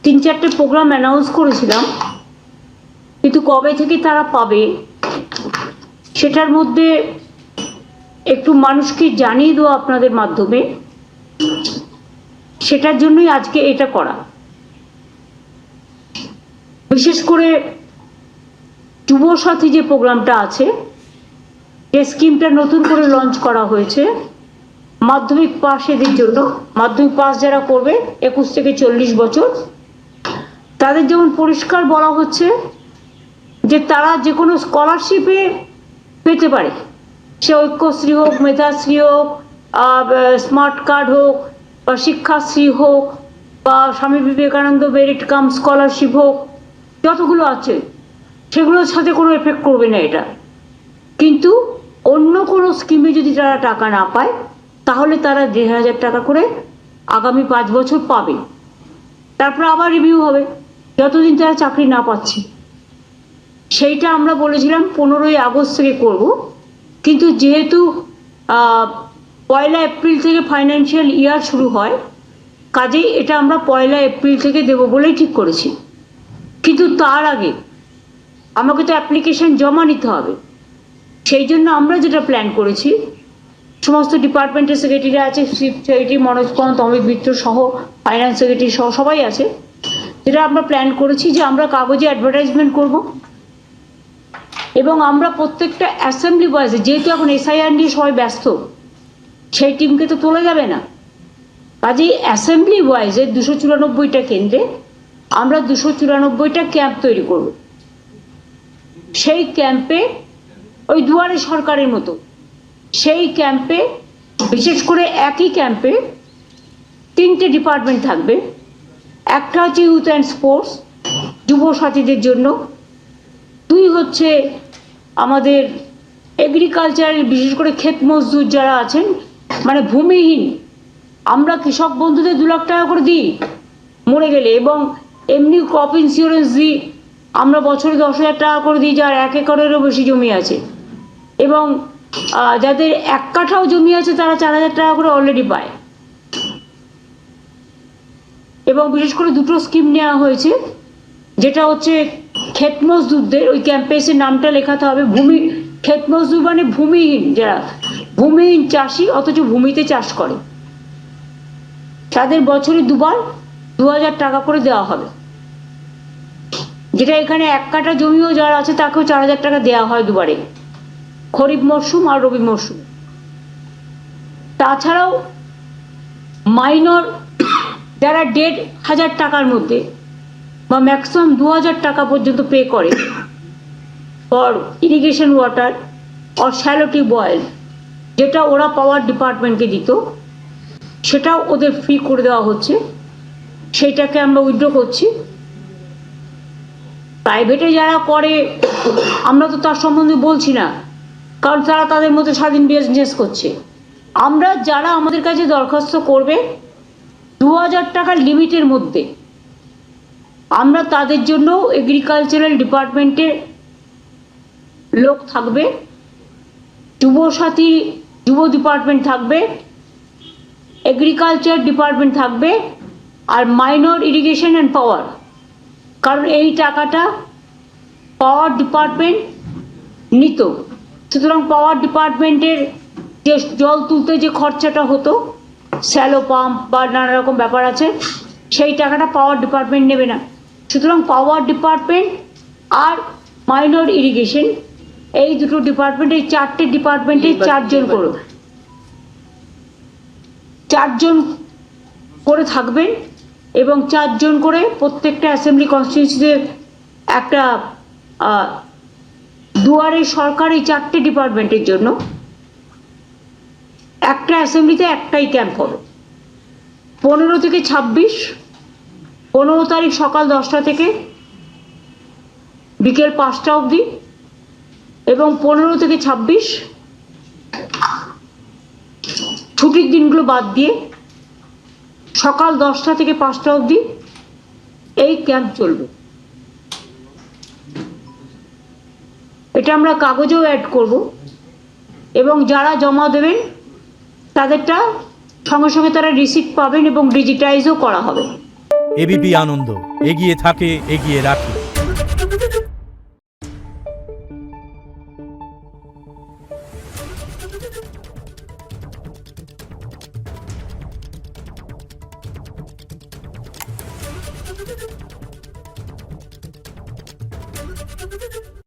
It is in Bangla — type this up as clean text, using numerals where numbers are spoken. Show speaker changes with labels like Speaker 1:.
Speaker 1: 3-4টে প্রোগ্রাম অ্যানাউন্স করেছিলাম, কিন্তু কবে থেকে তারা পাবে সেটার মধ্যে একটু মানুষকে জানিয়ে দেওয়া আপনাদের মাধ্যমে, সেটার জন্যই আজকে এটা করা। বিশেষ করে যুবসাথী যে প্রোগ্রামটা আছে, যে স্কিমটা নতুন করে লঞ্চ করা হয়েছে মাধ্যমিক পাশেদের জন্য, মাধ্যমিক পাস যারা করবে 21 থেকে 40 বছর, তাদের যেমন পরিষ্কার বলা হচ্ছে যে তারা যে কোনো স্কলারশিপে পেতে পারে, সে ঐক্যশ্রী হোক, মেধাশ্রী হোক, স্মার্ট কার্ড হোক, বা শিক্ষাশ্রী হোক, বা Swami Vivekananda merit cum scholarship হোক, যতগুলো আছে সেগুলোর সাথে কোনো এফেক্ট করবে না এটা। কিন্তু অন্য কোনো স্কিমে যদি তারা টাকা না পায় তাহলে তারা 1,500 টাকা করে আগামী 5 বছর পাবে। তারপর আবার রিভিউ হবে যতদিন তারা চাকরি না পাচ্ছে। সেইটা আমরা বলেছিলাম 15ই আগস্ট থেকে করব, কিন্তু যেহেতু 1 এপ্রিল থেকে ফাইন্যান্সিয়াল ইয়ার শুরু হয়, কাজেই এটা আমরা 1 এপ্রিল থেকে দেব বলেই ঠিক করেছি। কিন্তু তার আগে আমাকে তো অ্যাপ্লিকেশন জমা নিতে হবে। সেই জন্য আমরা যেটা প্ল্যান করেছি, সমস্ত ডিপার্টমেন্টের সেক্রেটারি আছে, চিফ সেক্রেটারি মনোজ পন্ত, অমিত মিত্র সহ, ফাইন্যান্স সেক্রেটারি সহ সবাই আছে, যেটা আমরা প্ল্যান করেছি যে আমরা কাগজে অ্যাডভার্টাইজমেন্ট করব এবং আমরা প্রত্যেকটা অ্যাসেম্বলি ওয়াইজে, যেহেতু এখন এসআইআর নিয়ে সবাই ব্যস্ত, সেই টিমকে তো তোলা যাবে না, কাজেই অ্যাসেম্বলি ওয়াইজে 294টা কেন্দ্রে আমরা 294টা ক্যাম্প তৈরি করব। সেই ক্যাম্পে ওই দুয়ারে সরকারের মতো, সেই ক্যাম্পে বিশেষ করে একই ক্যাম্পে 3টে ডিপার্টমেন্ট থাকবে। একটা হচ্ছে ইউথ অ্যান্ড স্পোর্টস, যুবসাথীদের জন্য। 2 হচ্ছে আমাদের এগ্রিকালচারের, বিশেষ করে ক্ষেত মজদুর যারা আছেন, মানে ভূমিহীন, আমরা কৃষক বন্ধুদের 2 লাখ টাকা করে দিই মরে গেলে, এবং এমনি ক্রপ ইন্স্যুরেন্স দিই আমরা, বছরে 10,000 টাকা করে দিই যার 1 একরেরও বেশি জমি আছে, এবং যাদের 1 কাঠাও জমি আছে তারা 4,000 টাকা করে অলরেডি পায়। এবং বিশেষ করে 2টো স্কিম নেওয়া হয়েছে, যেটা হচ্ছে ক্ষেত মজদুরদের, ওই ক্যাম্পেসের নামটা লেখাতে হবে, ক্ষেত মজদুর মানে ভূমিহীন, যারা ভূমিহীন চাষি অথচ ভূমিতে চাষ করে, তাদের বছরে 2 বার 2,000 টাকা করে দেওয়া হবে। যেটা এখানে 1 কাঠা জমিও যারা আছে তাকেও 4,000 টাকা দেওয়া হয় 2 বারে, খরিফ মরশুম আর রবি মরশুম। তাছাড়াও মাইনর যারা 1,500 টাকার মধ্যে বা ম্যাক্সিমাম 2,000 টাকা পর্যন্ত পে করে for irrigation water or shallow tubewell, যেটা ওরা পাওয়ার ডিপার্টমেন্টকে দিত, সেটাও ওদের ফ্রি করে দেওয়া হচ্ছে। সেইটাকে আমরা উইথড্র করছি। প্রাইভেটে যারা করে আমরা তো তার সম্বন্ধে বলছি না, কারণ তারা তাদের মধ্যে স্বাধীন বিজনেস করছে। আমরা যারা আমাদের কাছে দরখাস্ত করবে 2,000 টাকার লিমিটের মধ্যে, আমরা তাদের জন্য এগ্রিকালচারাল ডিপার্টমেন্টের লোক থাকবে, যুবসাথী যুব ডিপার্টমেন্ট থাকবে, এগ্রিকালচার ডিপার্টমেন্ট থাকবে, আর মাইনর ইরিগেশন অ্যান্ড পাওয়ার, কারণ এই টাকাটা পাওয়ার ডিপার্টমেন্ট নিত। সুতরাং পাওয়ার ডিপার্টমেন্টের যে জল তুলতে যে খরচাটা হতো, শ্যালো পাম্প বা নানা রকম ব্যাপার আছে, সেই টাকাটা পাওয়ার ডিপার্টমেন্ট নেবে না। সুতরাং পাওয়ার ডিপার্টমেন্ট আর মাইনর ইরিগেশন, এই 2টো ডিপার্টমেন্ট, এই 4টে ডিপার্টমেন্টে 4 জন করে, 4 জন করে থাকবেন, এবং 4 জন করে প্রত্যেকটা অ্যাসেম্বলি কনস্টিটিউয়েন্সিতে একটা দুয়ারে সরকার, এই 4টে ডিপার্টমেন্টের জন্য একটা অ্যাসেম্বলিতে একটাই ক্যাম্প হবে। 15 থেকে 26, 15 তারিখ সকাল 10টা থেকে বিকেল 5টা অবধি, এবং 15 থেকে 26 ছুটির দিনগুলো বাদ দিয়ে সকাল 10টা থেকে 5টা অবধি এই ক্যাম্প চলবে। এটা আমরা কাগজেও অ্যাড করব, এবং যারা জমা দেবেন তাদেরটা সঙ্গে সঙ্গে তারা রিসিপ্ট পাবেন এবং ডিজিটাইজও করা হবে।
Speaker 2: এবিপি আনন্দ, এগিয়ে থাকে, এগিয়ে রাখে।
Speaker 3: Thank you.